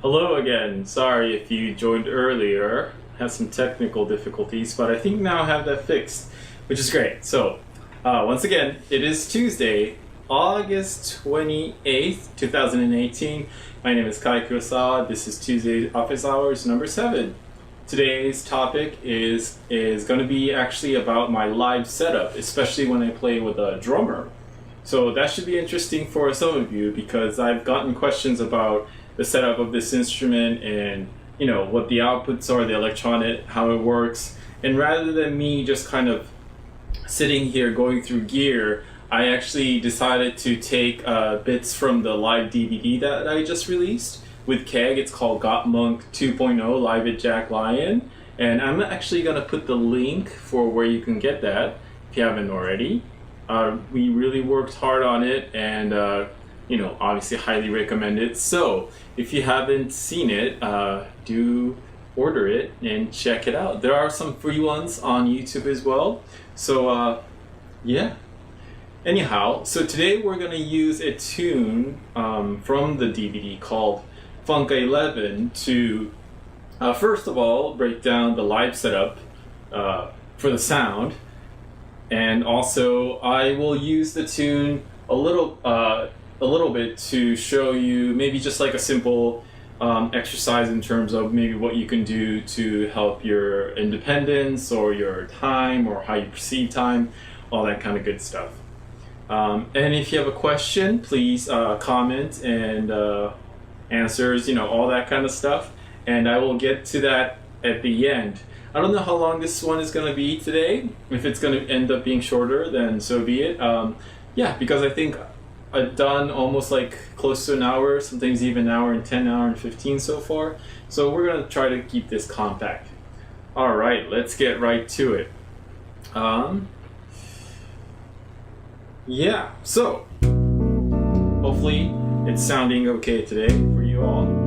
Hello again. Sorry if you joined earlier. Had some technical difficulties, but I think now I have that fixed, which is great. So, once again, it is Tuesday, August 28th, 2018. My name is Kurosawa. This is Tuesday Office Hours number 7. Today's topic is going to be actually about my live setup, especially when I play with a drummer. So that should be interesting for some of you because I've gotten questions about the setup of this instrument and what the outputs are, the electronic, how it works. And rather than me just kind of sitting here going through gear, I actually decided to take bits from the live DVD that I just released with Keg. It's called Got Monk 2.0 Live at Jack Lion, and I'm actually going to put the link for where you can get that if you haven't already. We really worked hard on it, and obviously highly recommend it. So if you haven't seen it, do order it and check it out. There are some free ones on YouTube as well. So yeah. Anyhow, so today we're going to use a tune from the DVD called Funka 11 to first of all break down the live setup for the sound, and also I will use the tune a little bit to show you maybe just like a simple exercise in terms of maybe what you can do to help your independence or your time or how you perceive time, all that kind of good stuff. And if you have a question, please comment and answers, all that kind of stuff. And I will get to that at the end. I don't know how long this one is going to be today. If it's going to end up being shorter, then so be it. Yeah, because I think I've done almost like close to an hour, sometimes even an hour and 10, hour and 15 so far. So we're going to try to keep this compact. All right, let's get right to it. Yeah, so hopefully it's sounding okay today for you all.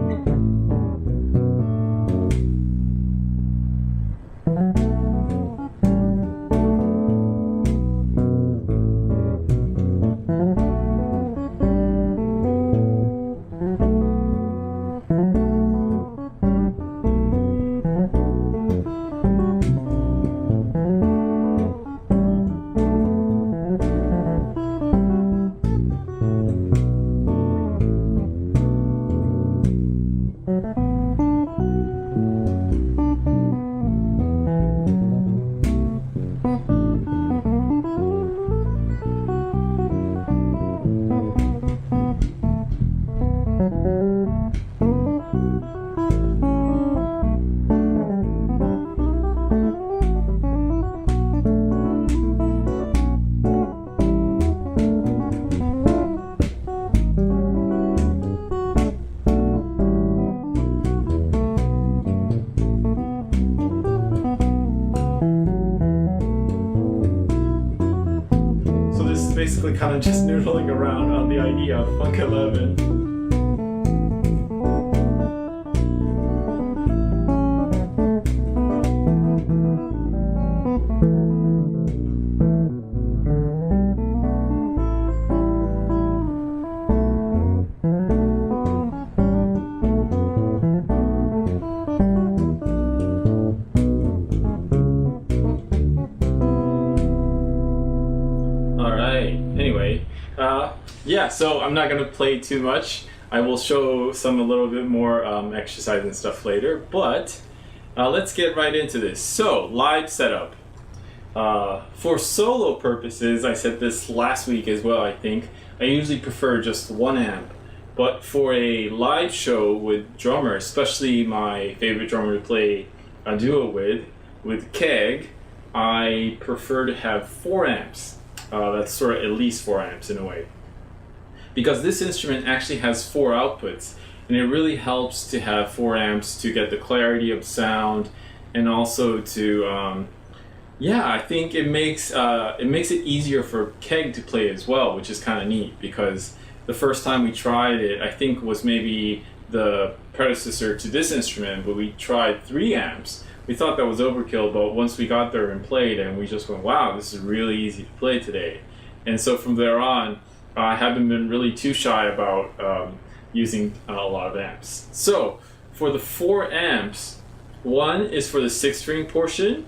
Basically kind of just noodling around on the idea of Funka 11. Yeah, so I'm not going to play too much. I will show some a little bit more exercise and stuff later, but let's get right into this. So, live setup. For solo purposes, I said this last week as well, I think, I usually prefer just one amp. But for a live show with drummer, especially my favorite drummer to play a duo with Keg, I prefer to have 4 amps. That's sort of at least 4 amps in a way. Because this instrument actually has 4 outputs, and it really helps to have 4 amps to get the clarity of sound, and also to, I think it makes it easier for Keg to play as well, which is kind of neat, because the first time we tried it, I think was maybe the predecessor to this instrument, but we tried 3 amps. We thought that was overkill, but once we got there and played, and we just went, wow, this is really easy to play today. And so from there on, I haven't been really too shy about using a lot of amps. So for the 4 amps, one is for the 6-string portion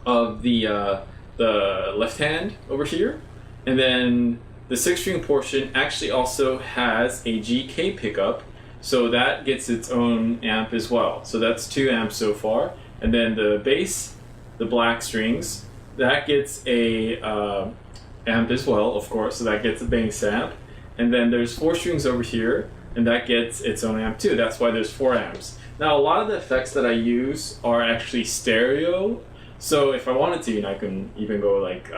of the left hand over here, and then the 6-string portion actually also has a GK pickup, so that gets its own amp as well. So that's 2 amps so far. And then the bass, the black strings, that gets a amp as well, of course, so that gets a bass amp. And then there's 4 strings over here, and that gets its own amp too. That's why there's 4 amps. Now, a lot of the effects that I use are actually stereo, so if I wanted to, you know, I can even go like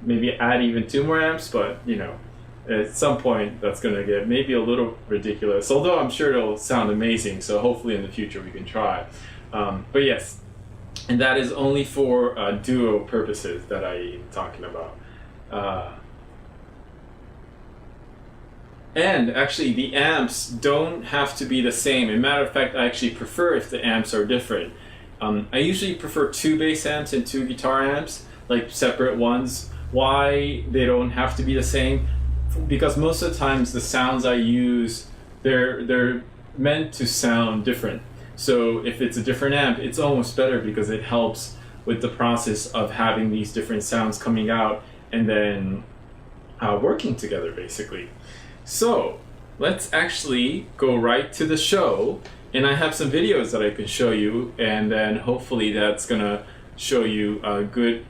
maybe add even 2 more amps, but you know, at some point that's going to get maybe a little ridiculous, although I'm sure it'll sound amazing, so hopefully in the future we can try. But yes, and that is only for duo purposes that I'm talking about. And actually the amps don't have to be the same. As a matter of fact, I actually prefer if the amps are different. I usually prefer 2 bass amps and 2 guitar amps, like separate ones. Why they don't have to be the same? Because most of the times the sounds I use, they're meant to sound different. So if it's a different amp, it's almost better because it helps with the process of having these different sounds coming out and then working together, basically. So let's actually go right to the show, and I have some videos that I can show you, and then hopefully that's gonna show you a good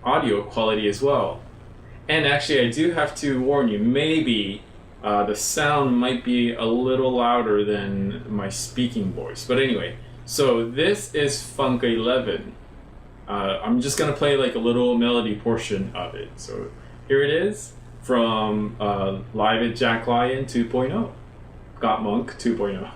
audio quality as well. And actually I do have to warn you, maybe the sound might be a little louder than my speaking voice. But anyway, so this is Funka 11. I'm just gonna play like a little melody portion of it. So here it is from Live at Jack Lion 2.0, Got Monk 2.0.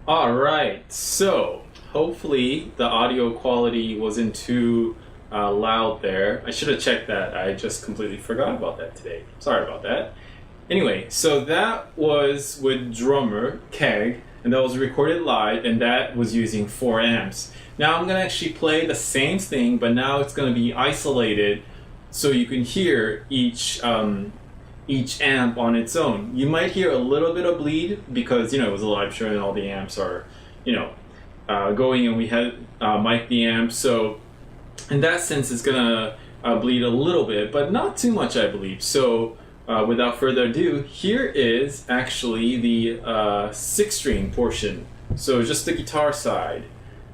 Alright, so hopefully the audio quality wasn't too loud there. I should have checked that. I just completely forgot about that today. Sorry about that. Anyway, so that was with drummer Keg, and that was recorded live, and that was using 4 amps. Now I'm going to actually play the same thing, but now it's going to be isolated so you can hear each amp on its own. You might hear a little bit of bleed because, you know, it was a live show and all the amps are, you know, going, and we had mic the amps. So in that sense, it's gonna bleed a little bit, but not too much, I believe. So without further ado, here is actually the 6-string portion. So just the guitar side.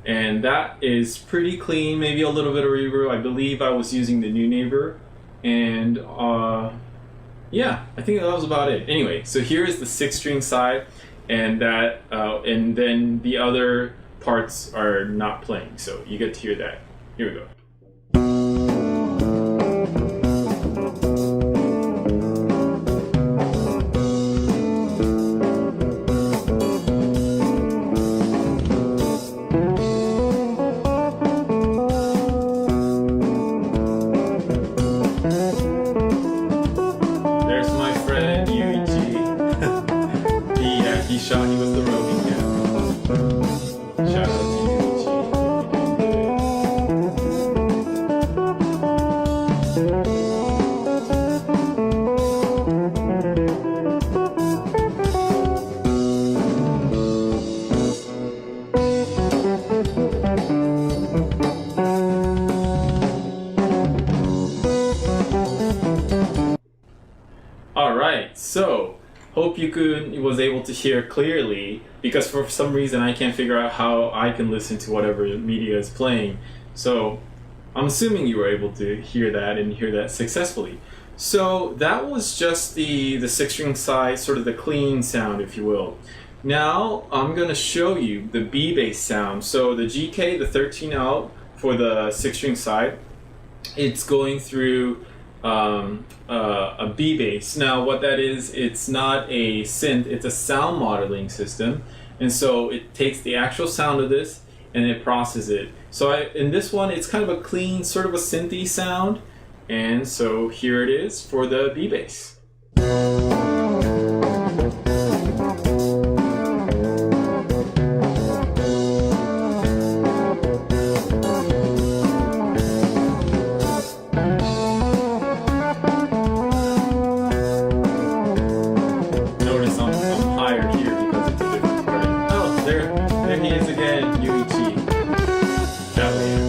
And that is pretty clean, maybe a little bit of reverb. I believe I was using the New Neighbor. And yeah, I think that was about it. Anyway, so here is the 6-string side, and that, and then the other parts are not playing, so you get to hear that. Here we go. He was the roving cat. Shout out to you, Alright, so hope you was able to hear clearly, because for some reason I can't figure out how I can listen to whatever media is playing. So I'm assuming you were able to hear that and hear that successfully. So that was just the 6-string side, sort of the clean sound, if you will. Now I'm going to show you the B bass sound. So the GK, the 13 out for the 6-string side, it's going through a B bass. Now what that is, it's not a synth, it's a sound modeling system. And so it takes the actual sound of this and it processes it. So in this one, it's kind of a clean, sort of a synthy sound. And so here it is for the B bass. Notice I'm higher here because it's a different part. Oh, there he is again, Yuichi. That way.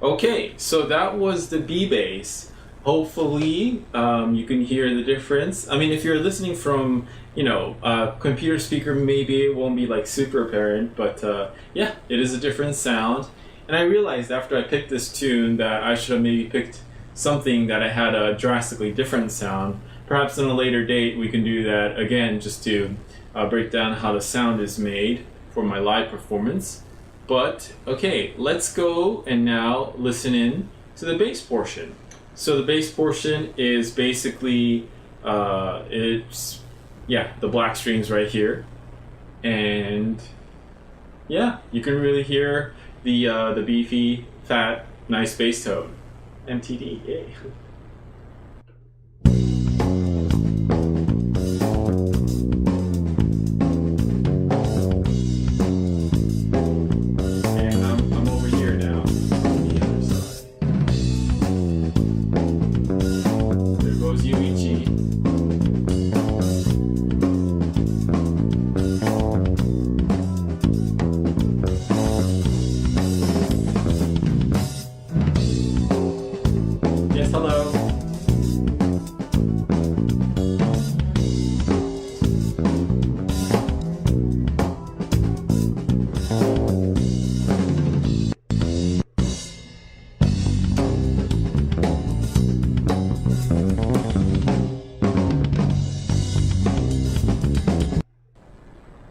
Okay, so that was the B bass. Hopefully, you can hear the difference. I mean, if you're listening from, a computer speaker, maybe it won't be like super apparent, but yeah, it is a different sound. And I realized after I picked this tune that I should have maybe picked something that I had a drastically different sound. Perhaps on a later date we can do that again, just to break down how the sound is made for my live performance. But okay, let's go and now listen in to the bass portion. So the bass portion is basically the black strings right here, and yeah, you can really hear the beefy, fat, nice bass tone. MTD, yay.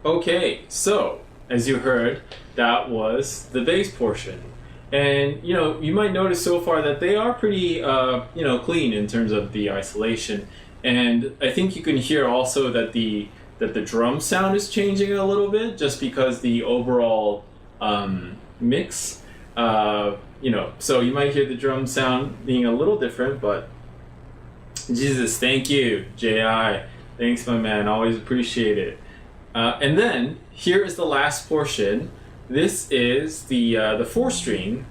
Okay, so as you heard, that was the bass portion. And you might notice so far that they are pretty clean in terms of the isolation. And I think you can hear also that the drum sound is changing a little bit, just because the overall mix, so you might hear the drum sound being a little different, but Jesus, thank you, J.I. Thanks, my man. Always appreciate it. And then here is the last portion. This is the 4-string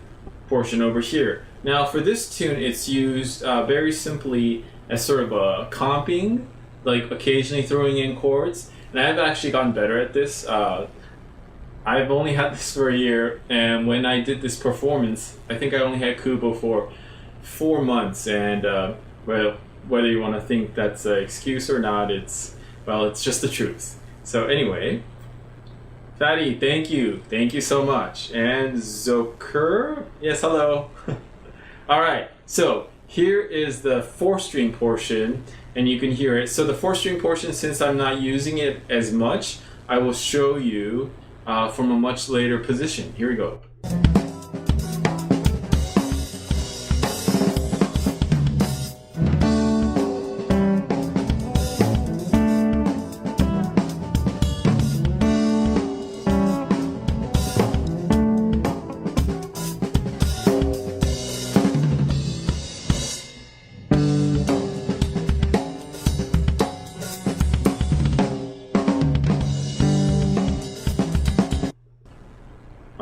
portion over here. Now for this tune, it's used very simply as sort of a comping, like occasionally throwing in chords. And I've actually gotten better at this. I've only had this for a year, and when I did this performance, I think I only had Kubo for 4 months. And well, whether you want to think that's an excuse or not, it's just the truth. So anyway, Fatty, thank you so much. And Zokur, yes, hello. All right, so here is the 4-string portion, and you can hear it. So the 4-string portion, since I'm not using it as much, I will show you from a much later position. Here we go.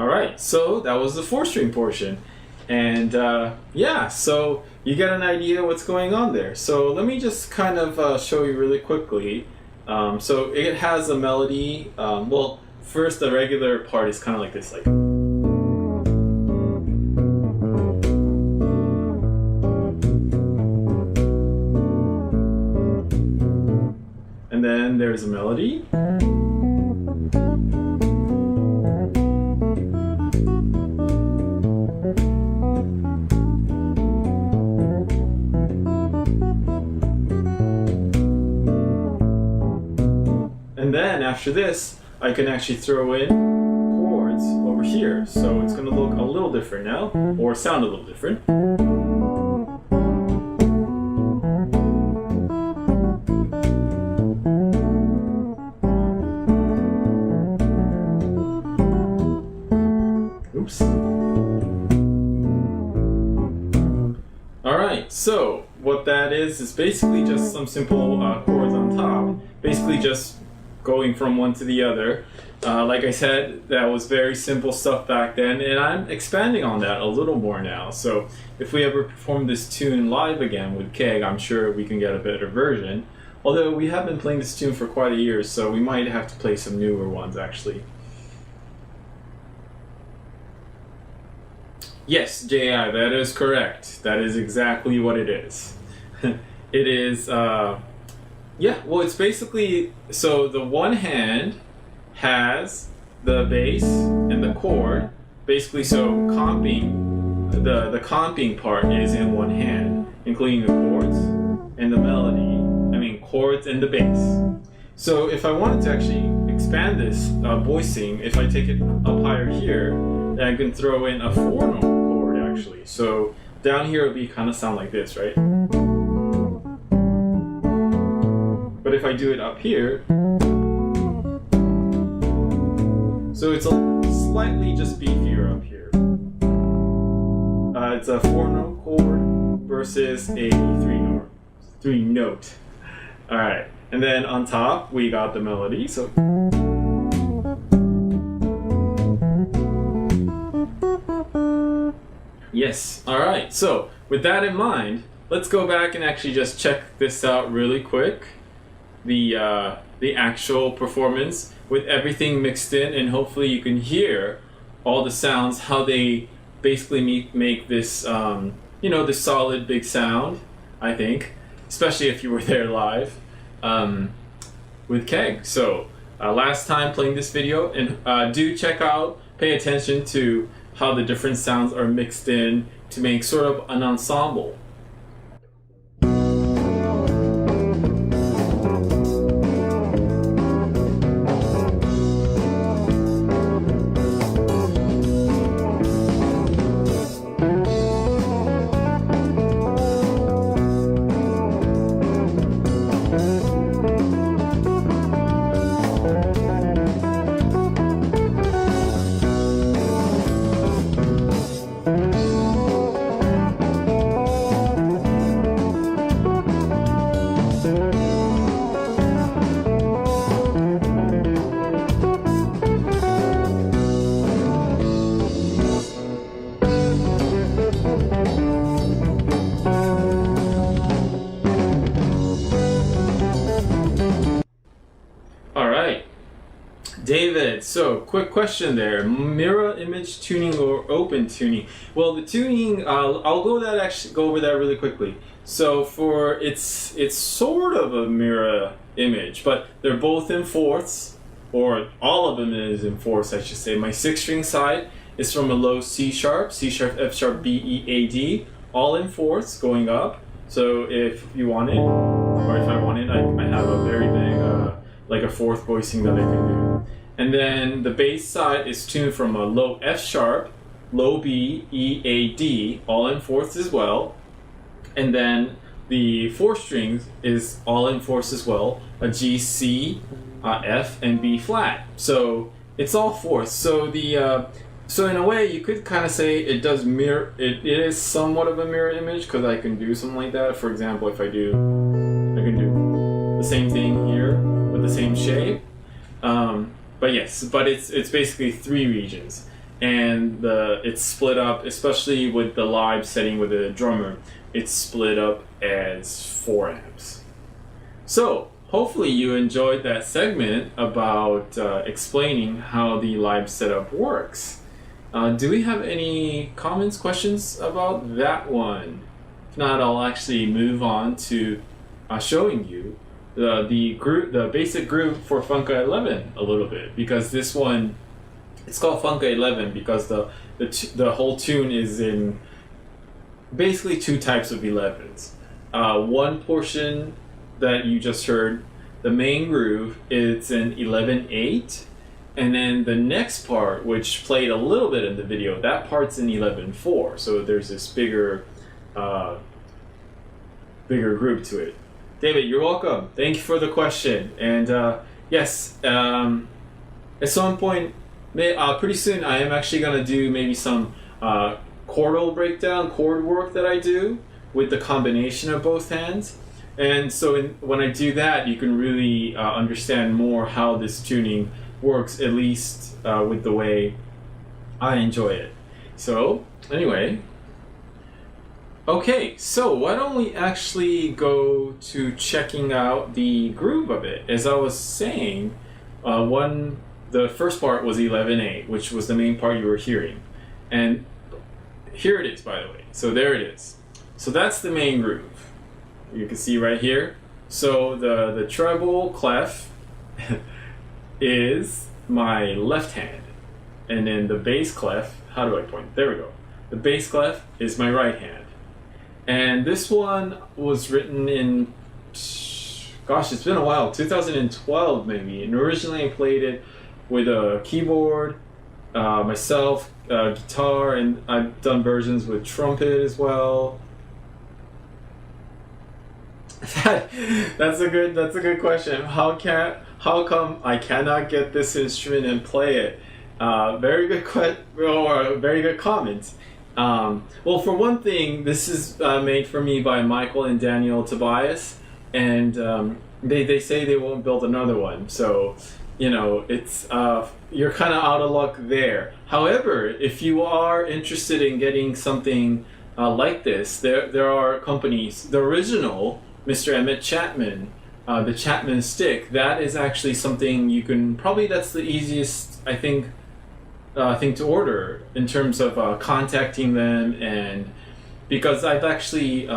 All right, so that was the 4-string portion. And yeah, so you get an idea what's going on there. So let me just kind of show you really quickly. So it has a melody. Well, first the regular part is kind of like this, like. And then there's a melody. And then after this, I can actually throw in chords over here. So it's going to look a little different now, or sound a little different. Oops. Alright, so what that is basically just some simple chords on top. Basically just going from one to the other. Like I said, that was very simple stuff back then, and I'm expanding on that a little more now. So if we ever perform this tune live again with Keg, I'm sure we can get a better version. Although we have been playing this tune for quite a year, so we might have to play some newer ones actually. Yes, J.I., that is correct. That is exactly what it is. It is, yeah, well, it's basically, so the one hand has the bass and the chord, basically, so comping, the comping part is in one hand, including the chords and the melody, chords and the bass. So if I wanted to actually expand this voicing, if I take it up higher here, then I can throw in a 4-note chord actually. So down here it would be kind of sound like this, right? But if I do it up here, so it's a slightly just beefier up here. It's a 4-note chord versus a 3-note. All right, and then on top we got the melody. So. Yes, all right. So with that in mind, let's go back and actually just check this out really quick. The actual performance with everything mixed in, and hopefully you can hear all the sounds, how they basically make this, this solid big sound, I think, especially if you were there live with Keg. So last time playing this video, and do check out, pay attention to how the different sounds are mixed in to make sort of an ensemble. David, so quick question there. Mirror image tuning or open tuning? Well, the tuning, I'll go over that really quickly. So for it's sort of a mirror image, but they're both in fourths, or all of them is in fourths, I should say. My 6-string side is from a low C sharp, F sharp, B, E, A, D, all in fourths going up. So if you want it, or if I want it, I have a very big, like a fourth voicing that I can do. And then the bass side is tuned from a low F sharp, low B, E, A, D, all in fourths as well. And then the 4 strings is all in fourths as well, a G, C, F, and B flat. So it's all fourths. So so in a way you could kind of say it does mirror. It is somewhat of a mirror image because I can do something like that. For example, if I can do the same thing here with the same shape. But yes, but it's basically 3 regions. and it's split up, especially with the live setting with the drummer, it's split up as 4 amps. So hopefully you enjoyed that segment about explaining how the live setup works. Do we have any comments, questions about that one? If not, I'll actually move on to showing you the basic groove for Funka 11 a little bit, because this one, it's called Funka 11 because the whole tune is in basically 2 types of 11s. One portion that you just heard, the main groove, it's in 11/8, and then the next part, which played a little bit in the video, that part's in 11/4. So there's this bigger groove to it. David, you're welcome. Thank you for the question. And yes, at some point, pretty soon, I am actually going to do maybe some chordal breakdown, chord work that I do with the combination of both hands. And so when I do that, you can really understand more how this tuning works, at least with the way I enjoy it. So anyway, okay, so why don't we actually go to checking out the groove of it. As I was saying, the first part was 11/8, which was the main part you were hearing. And here it is, by the way. So there it is. So that's the main groove. You can see right here. So the treble clef is my left hand. And then the bass clef, how do I point? There we go. The bass clef is my right hand. And this one was written in, gosh, it's been a while, 2012 maybe. And originally I played it with a keyboard, myself, guitar, and I've done versions with trumpet as well. That's a good question. How come I cannot get this instrument and play it? Very good comment. Well, for one thing, this is made for me by Michael and Daniel Tobias, and they say they won't build another one. So, it's you're kind of out of luck there. However, if you are interested in getting something like this, there are companies. The original, Mr. Emmett Chapman, the Chapman stick, that is actually something you can that's the easiest, I think, thing to order in terms of contacting them, and because I've actually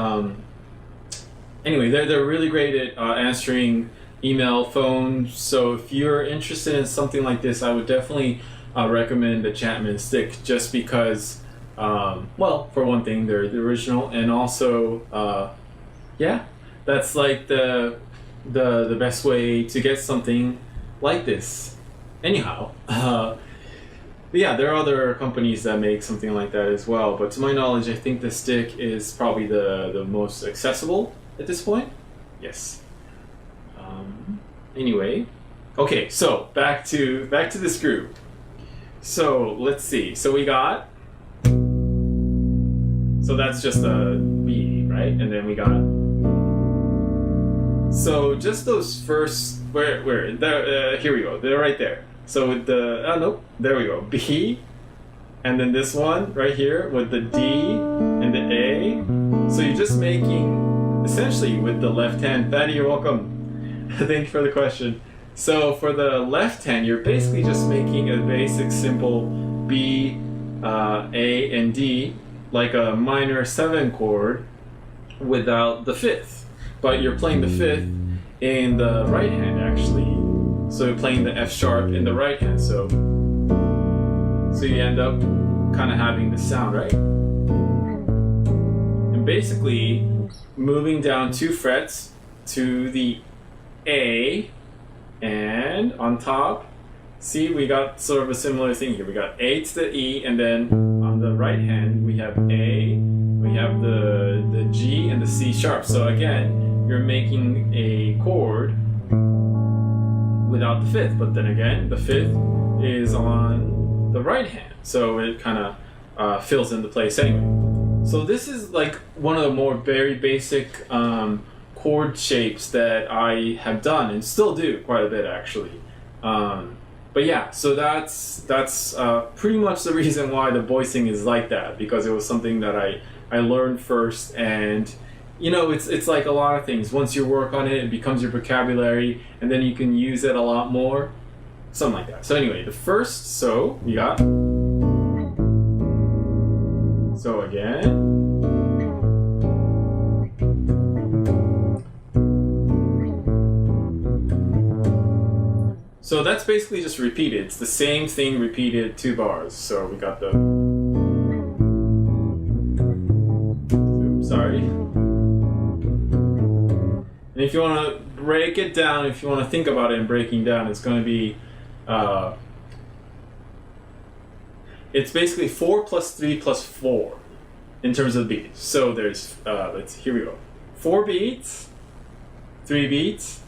anyway, they're really great at answering email, phone. So if you're interested in something like this, I would definitely recommend the Chapman stick, just because well, for one thing, they're the original, and also yeah, that's like the best way to get something like this. Anyhow, yeah, there are other companies that make something like that as well, but to my knowledge, I think the stick is probably the most accessible at this point. Yes. Anyway, okay, so back to this groove. So let's see. So we got. So that's just a B, right? And then we got. So just those first where there here we go. They're right there. So with the nope, there we go. B, and then this one right here with the D and the A. So you're just making essentially with the left hand. Thaddy, you're welcome. Thank you for the question. So for the left hand, you're basically just making a basic simple B, A, and D, like a minor 7 chord without the 5th. But you're playing the 5th in the right hand actually. So you're playing the F sharp in the right hand. So you end up kind of having this sound, right? And basically moving down 2 frets to the A, and on top, see, we got sort of a similar thing here. We got A to the E, and then on the right hand we have A, we have the G and the C sharp. So again, you're making a chord without the 5th, but then again, the 5th is on the right hand, so it kind of fills into place anyway. So this is like one of the more very basic chord shapes that I have done and still do quite a bit actually. But yeah, so that's pretty much the reason why the voicing is like that, because it was something that I learned first, and you know, it's like a lot of things. Once you work on it, it becomes your vocabulary, and then you can use it a lot more, something like that. So anyway, the first so we got so again. So that's basically just repeated. It's the same thing repeated 2 bars. So we got the... Oops, sorry. And if you want to break it down, if you want to think about it and breaking down, it's going to be... it's basically 4 plus 3 plus 4 in terms of beats. So there's... here we go. 4 beats, 3 beats,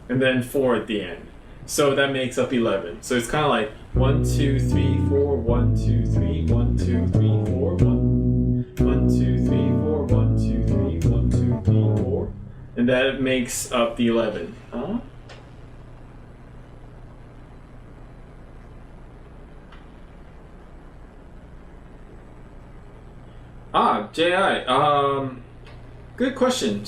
and then 4 at the end. So that makes up 11. So it's kind of like 1, 2, 3, 4, 1, 2, 3, 1, 2, 3, 4, 1, 1, 2, 3, 4, 1, 2, 3, 1, 2, 3, 4. And that makes up the 11. Huh? J.I. Good question.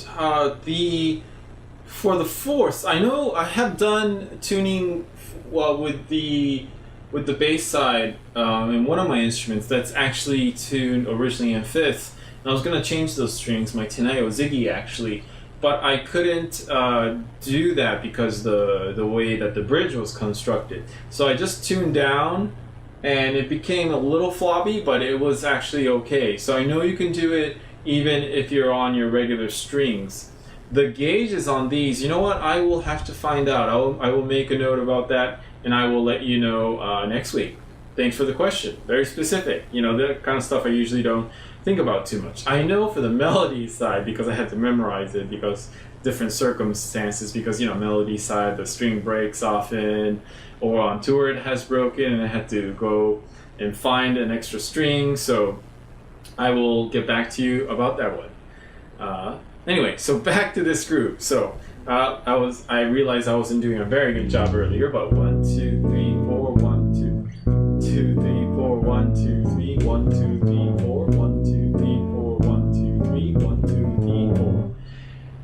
For the fourths, I know I have done tuning with the bass side in one of my instruments that's actually tuned originally in fifths. And I was going to change those strings, my Teneo Ziggy actually, but I couldn't do that because the way that the bridge was constructed. So I just tuned down, and it became a little floppy, but it was actually okay. So I know you can do it even if you're on your regular strings. The gauges on these, you know what? I will have to find out. I will make a note about that, and I will let you know next week. Thanks for the question. Very specific. You know, that kind of stuff I usually don't think about too much. I know for the melody side, because I had to memorize it because different circumstances, because, you know, melody side, the string breaks often, or on tour it has broken, and I had to go and find an extra string. So I will get back to you about that one. Anyway, so back to this group. So I realized I wasn't doing a very good job earlier, but 1, 2, 3, 4, 1, 2, 2, 3, 4, 1, 2, 3, 1, 2, 3, 4, 1, 2, 3, 4, 1, 2, 3, 1, 2, 3, 4.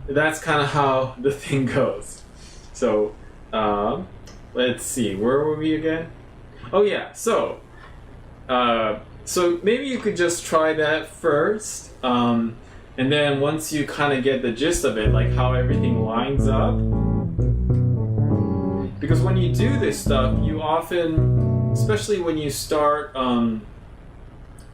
That's kind of how the thing goes. So let's see, where were we again? Oh yeah, so maybe you could just try that first. And then once you kind of get the gist of it, like how everything lines up, because when you do this stuff, you often, especially when you start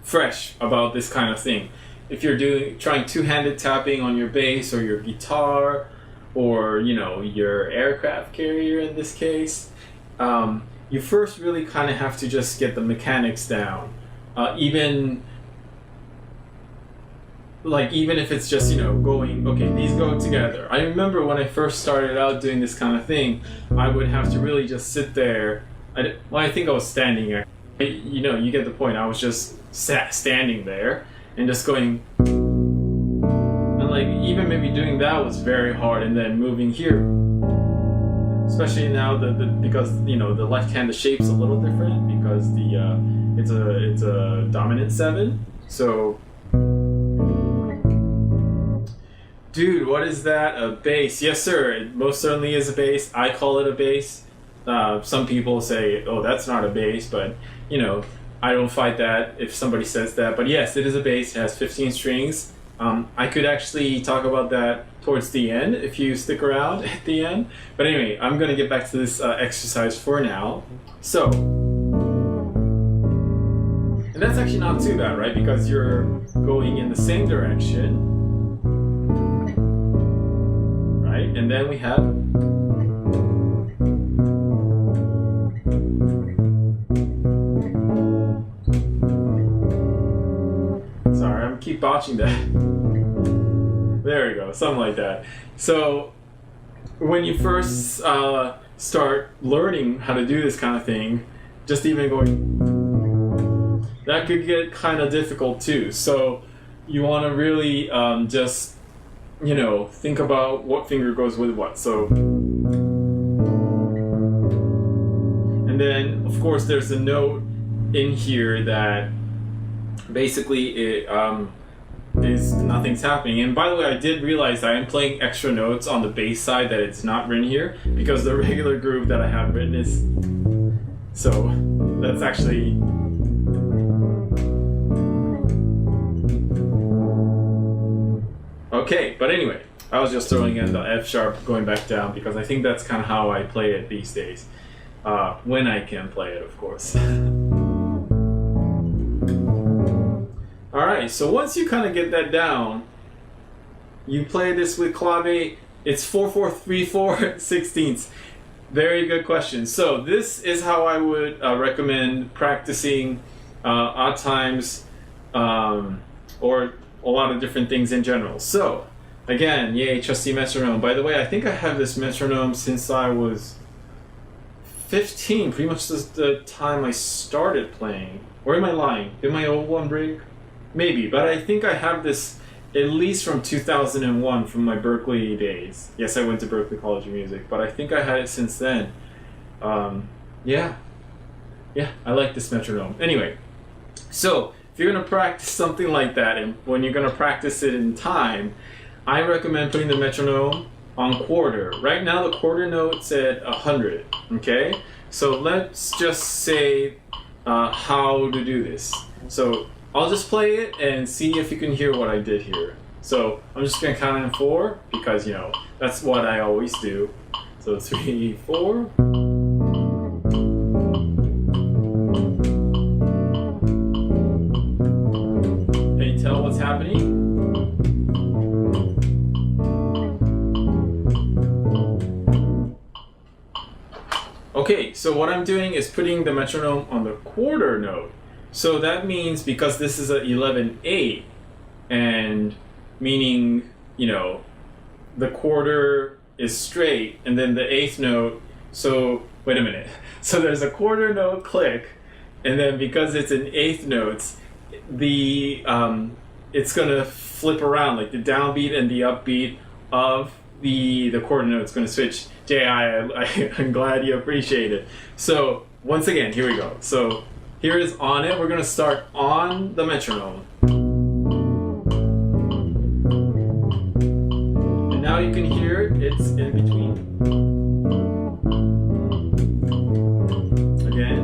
fresh about this kind of thing, if you're trying two-handed tapping on your bass or your guitar, or you know, your aircraft carrier in this case, you first really kind of have to just get the mechanics down, even if it's just, you know, going, okay, these go together. I remember when I first started out doing this kind of thing, I would have to really just sit there. I think I was standing there. You know, you get the point. I was just standing there and just going, and like even maybe doing that was very hard. And then moving here, especially now because, you know, the left hand, the shape's a little different because it's a dominant 7. So. Dude, what is that? A bass? Yes, sir. It most certainly is a bass. I call it a bass. Some people say, oh, that's not a bass, but, you know, I don't fight that if somebody says that. But yes, it is a bass. It has 15 strings. I could actually talk about that towards the end if you stick around at the end. But anyway, I'm going to get back to this exercise for now. So, and that's actually not too bad, right? Because you're going in the same direction. And then we have sorry, I'm keep botching that. There we go, something like that. So when you first start learning how to do this kind of thing, just even going, that could get kind of difficult too. So you want to really just, you know, think about what finger goes with what. So, and then of course there's a note in here that basically it is nothing's happening. And by the way, I did realize I am playing extra notes on the bass side that it's not written here, because the regular groove that I have written is, so that's actually, okay. But anyway, I was just throwing in the F sharp going back down because I think that's kind of how I play it these days, when I can play it, of course. Alright, so once you kind of get that down, you play this with clave. It's 4/4 3/4 16ths. Very good question. So this is how I would recommend practicing odd times, or a lot of different things in general. So again, yay, trusty metronome. By the way, I think I have this metronome since I was 15, pretty much the time I started playing. Or am I lying? Did my old one break? Maybe, but I think I have this at least from 2001, from my Berkeley days. Yes, I went to Berkeley College of Music, but I think I had it since then. Yeah, I like this metronome. Anyway, so if you're going to practice something like that, and when you're going to practice it in time, I recommend putting the metronome on quarter. Right now the quarter note's at 100, okay? So let's just say how to do this. So I'll just play it and see if you can hear what I did here. So I'm just going to count in 4 because, you know, that's what I always do. So 3, 4. Can you tell what's happening? Okay, so what I'm doing is putting the metronome on the quarter note. So that means, because this is a 11/8, and meaning, you know, the quarter is straight, and then the 8th note, so, wait a minute. So there's a quarter note click, and then because it's an 8th notes, the, it's gonna flip around, like the downbeat and the upbeat of the quarter note is gonna switch. Jay, I'm glad you appreciate it. So, once again, here we go. So, here is on it. We're going to start on the metronome. And now you can hear it's in between. Again.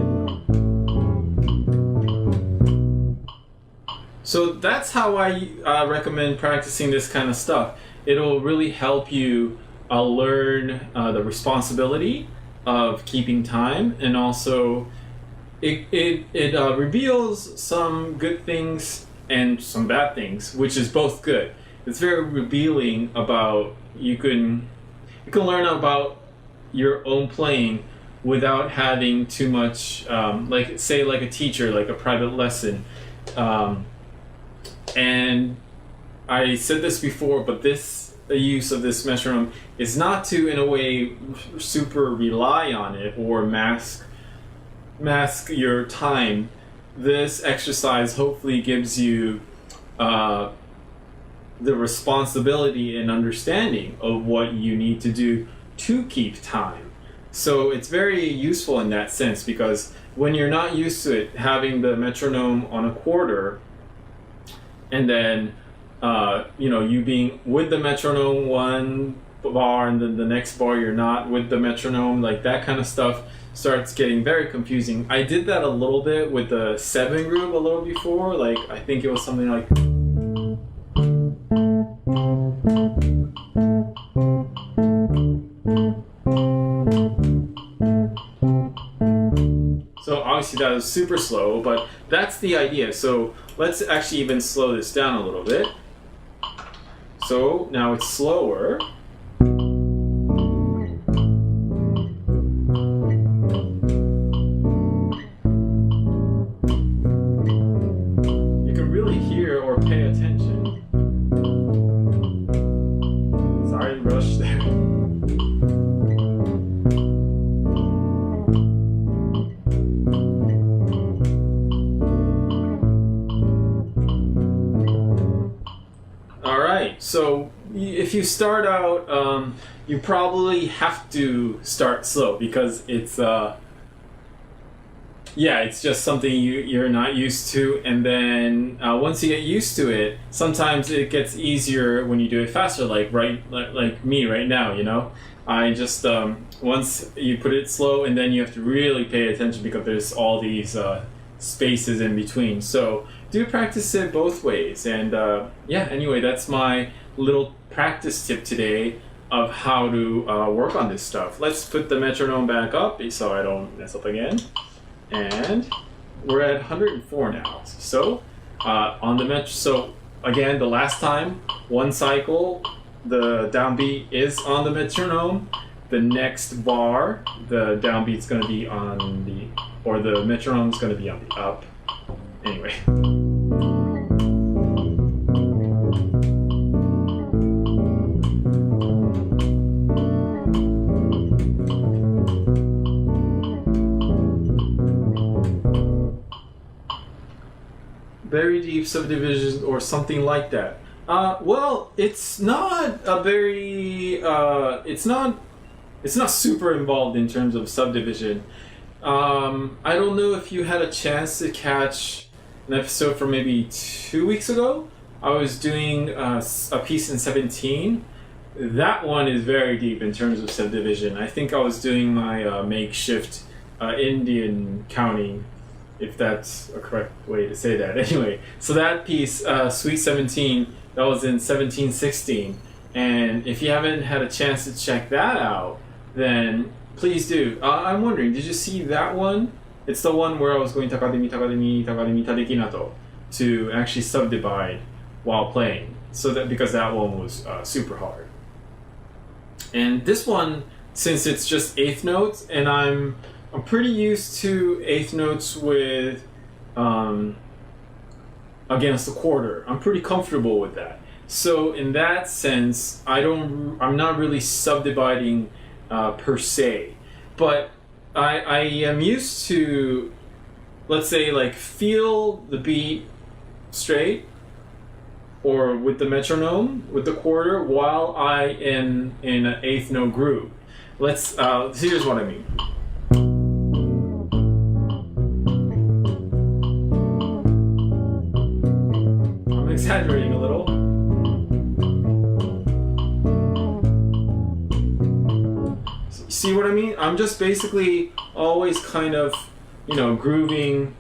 So that's how I recommend practicing this kind of stuff. It'll really help you learn the responsibility of keeping time, and also it reveals some good things and some bad things, which is both good. It's very revealing about you can learn about your own playing without having too much, like say like a teacher, like a private lesson. And I said this before, but the use of this metronome is not to, in a way, super rely on it or mask your time. This exercise hopefully gives you the responsibility and understanding of what you need to do to keep time. So it's very useful in that sense, because when you're not used to it, having the metronome on a quarter, and then you know, you being with the metronome one bar and then the next bar you're not with the metronome, like that kind of stuff starts getting very confusing. I did that a little bit with the 7 groove a little before, like I think it was something like, so obviously that was super slow, but that's the idea. So let's actually even slow this down a little bit. So now it's slower. You can really hear or pay attention. Sorry, rush there. So if you start out, you probably have to start slow, because it's yeah, it's just something you're not used to, and then once you get used to it, sometimes it gets easier when you do it faster. Like me right now, you know, I just once you put it slow, and then you have to really pay attention because there's all these spaces in between. So do practice it both ways, and yeah. Anyway, that's my little practice tip today of how to work on this stuff. Let's put the metronome back up so I don't mess up again. And we're at 104 now. So on the so again, the last time, one cycle, the downbeat is on the metronome. The next bar, the downbeat's going to be on the, or the metronome's going to be on the up. Anyway. Very deep subdivision or something like that. Well, it's not a very, it's not super involved in terms of subdivision. I don't know if you had a chance to catch an episode from maybe 2 weeks ago. I was doing a piece in 17. That one is very deep in terms of subdivision. I think I was doing my makeshift Indian counting, if that's a correct way to say that. Anyway, so that piece, Suite 17, that was in 1716. And if you haven't had a chance to check that out, then please do. I'm wondering, did you see that one? It's the one where I was going takademi, takademi, takademi, tadekinato to actually subdivide while playing. So that, because that one was super hard. And this one, since it's just eighth notes, and I'm pretty used to eighth notes with against the quarter. I'm pretty comfortable with that. So in that sense, I'm not really subdividing per se, but I am used to, let's say, like, feel the beat straight or with the metronome, with the quarter, while I am in an eighth note groove. Here's what I mean. I'm exaggerating a little. See what I mean? I'm just basically always kind of, grooving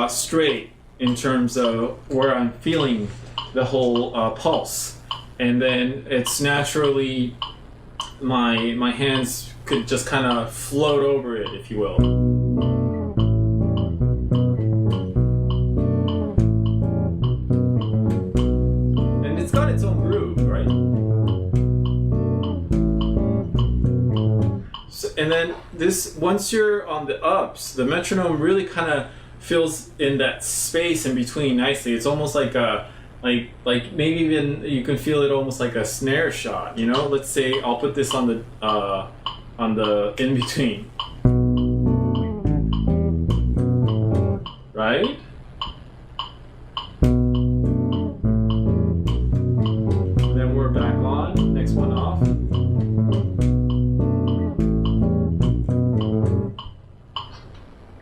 straight in terms of where I'm feeling the whole pulse. And then it's naturally, my hands could just kind of float over it, if you will. And it's got its own groove, right? And then once you're on the ups, the metronome really kind of fills in that space in between nicely. It's almost like like maybe even you can feel it almost like a snare shot. Let's say I'll put this on the in between, right? And then we're back on. Next one off.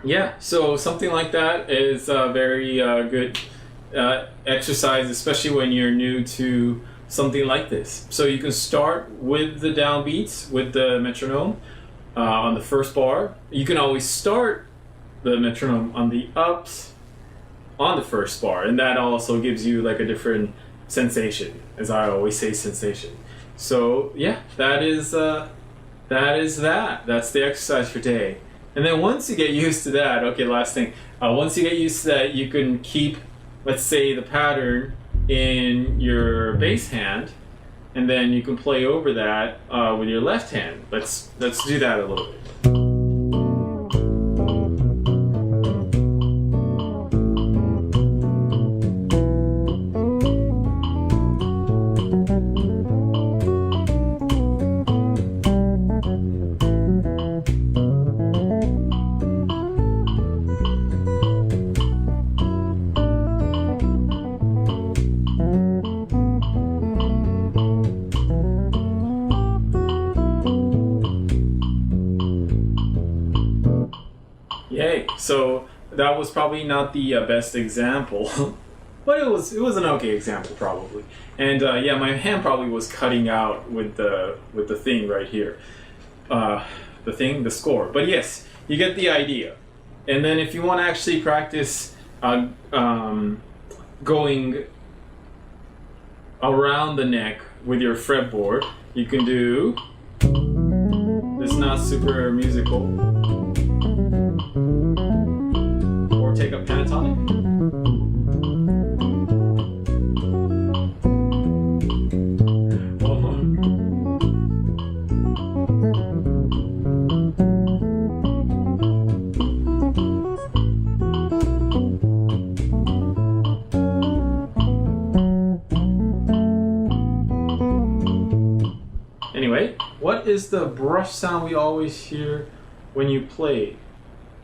Yeah, so something like that is a very good exercise, especially when you're new to something like this. So you can start with the downbeats with the metronome on the first bar. You can always start the metronome on the ups on the first bar, and that also gives you like a different sensation, as I always say, sensation. So yeah, that's the exercise for today. And then once you get used to that, okay, last thing, once you get used to that, you can keep, let's say, the pattern in your bass hand, and then you can play over that with your left hand. Let's do that a little bit. that was probably not the best example, but it was an okay example probably. And yeah, my hand probably was cutting out with the thing right here, the score. But yes, you get the idea. And then if you want to actually practice going around the neck with your fretboard, you can do. This is not super musical. Or take a pentatonic. Anyway, what is the brush sound we always hear when you play?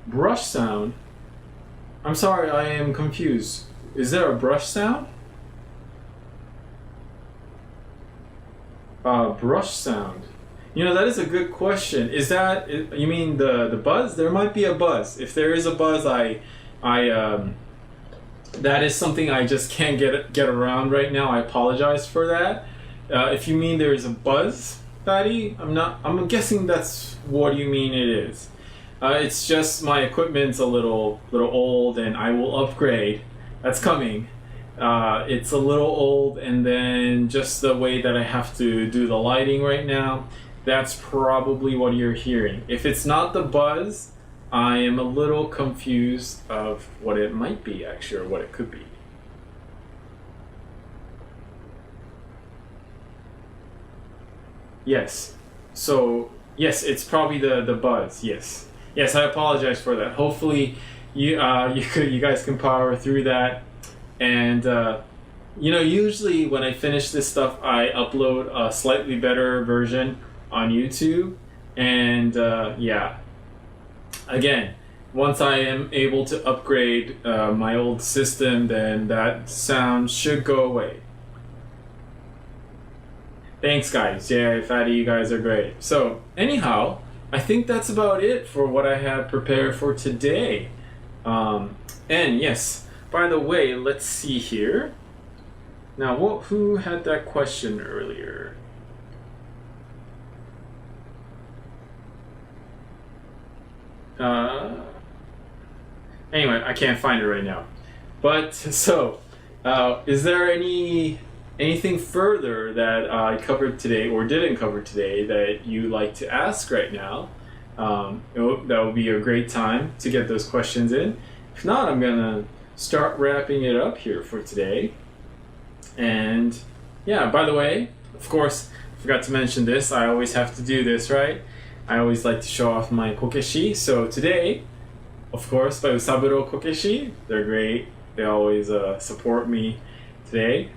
Brush sound? I'm sorry, I am confused. Is there a brush sound? Brush sound. You know, that is a good question. Is that, you mean the buzz? There might be a buzz. If there is a buzz, that is something I just can't get around right now. I apologize for that. If you mean there is a buzz, Fatty, I'm guessing that's what you mean it is. It's just my equipment's a little old and I will upgrade. That's coming. It's a little old, and then just the way that I have to do the lighting right now, that's probably what you're hearing. If it's not the buzz, I am a little confused of what it might be actually, or what it could be. Yes. So, yes, it's probably the buzz. Yes. Yes, I apologize for that. Hopefully you guys can power through that. And you know, usually when I finish this stuff, I upload a slightly better version on YouTube. And yeah. Again, once I am able to upgrade my old system, then that sound should go away. Thanks, guys. Yeah, Fatty, you guys are great. So, anyhow, I think that's about it for what I have prepared for today. And yes, by the way, let's see here. Now, who had that question earlier? Anyway, I can't find it right now. But, so, is there anything further that I covered today or didn't cover today that you like to ask right now? That would be a great time to get those questions in. If not, I'm gonna start wrapping it up here for today. And yeah, by the way, of course, I forgot to mention this. I always have to do this, right? I always like to show off my kokeshi. So today, of course, by Usaburo Kokeshi. They're great. They always support me today.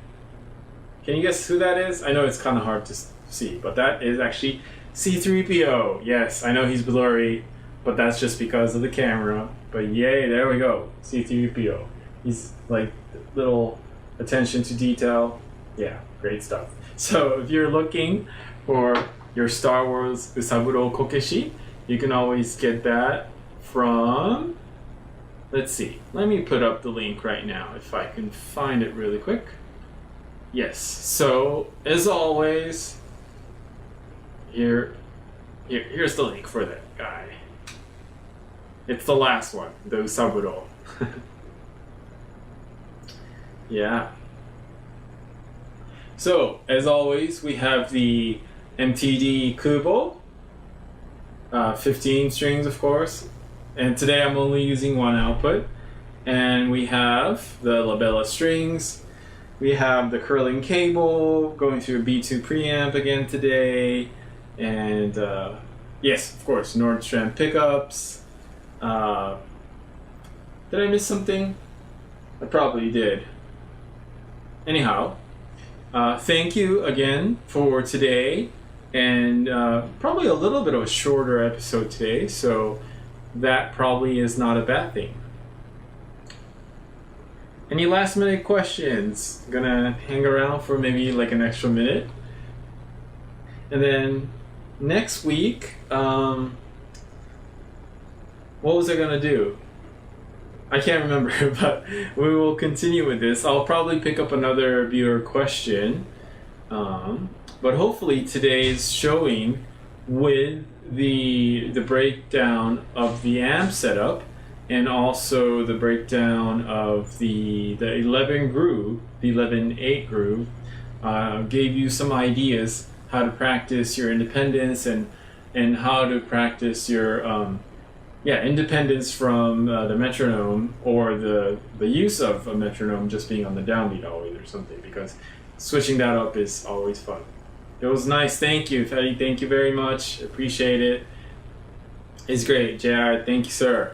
Can you guess who that is? I know it's kind of hard to see, but that is actually C3PO. Yes, I know he's blurry, but that's just because of the camera. But yay, there we go, C3PO. He's like little attention to detail. Yeah, great stuff. So if you're looking for your Star Wars Usaburo Kokeshi, you can always get that from, let's see, let me put up the link right now if I can find it really quick. Yes, so as always, here's the link for that guy. It's the last one, the Usaburo. Yeah. So, as always, we have the MTD Kubo, 15 strings, of course. And today I'm only using one output. And we have the Labella strings. We have the Kirlin cable going through a B2 preamp again today. And yes, of course, Nordstrand pickups. Did I miss something? I probably did. Anyhow, thank you again for today. And probably a little bit of a shorter episode today, so that probably is not a bad thing. Any last minute questions? Gonna hang around for maybe like an extra minute. And then next week, what was I gonna do? I can't remember, but we will continue with this. I'll probably pick up another viewer question, but hopefully today's showing with the breakdown of the amp setup and also the breakdown of the 11 groove, the 11/8 groove, gave you some ideas how to practice your independence and how to practice your independence from the metronome, or the use of a metronome just being on the downbeat always or something, because switching that up is always fun. It was nice. Thank you, Fetty. Thank you very much. Appreciate it. It's great. JR, thank you, sir.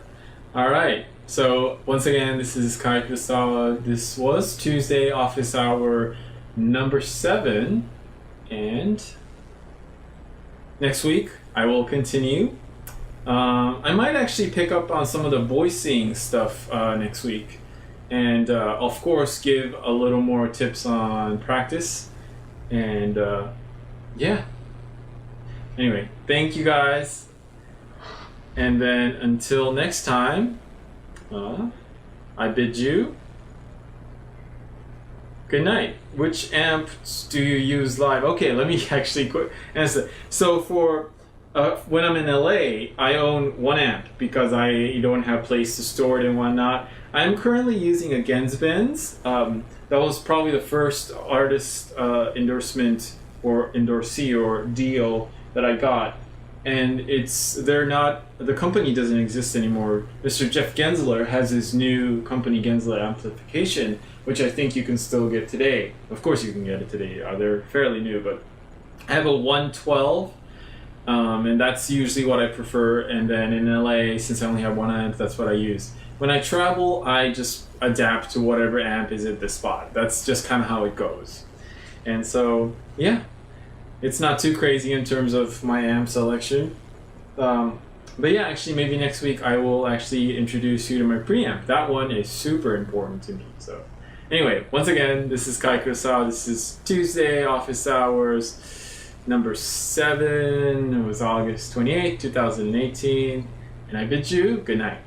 All right. So once again, this is Kai Kurosawa. This was Tuesday office hour number 7, and next week I will continue. I might actually pick up on some of the voicing stuff next week, and of course give a little more tips on practice, and yeah. Anyway, thank you guys, and then until next time, I bid you good night. Which amp do you use live? Okay, let me actually quick answer. So for when I'm in LA, I own one amp because I don't have a place to store it and whatnot. I'm currently using a Gens-Benz. That was probably the first artist endorsement or endorsee or deal that I got. And the company doesn't exist anymore. Mr. Jeff Gensler has his new company, Gensler Amplification, which I think you can still get today. Of course you can get it today. They're fairly new, but I have a 112. And that's usually what I prefer, and then in LA, since I only have one amp, that's what I use. When I travel, I just adapt to whatever amp is at the spot. That's just kind of how it goes. And so, yeah, it's not too crazy in terms of my amp selection. But yeah, actually, maybe next week I will actually introduce you to my preamp. That one is super important to me. So anyway, once again, this is Kai Kurosawa. This is Tuesday office hours number 7. It was August 28, 2018, and I bid you good night.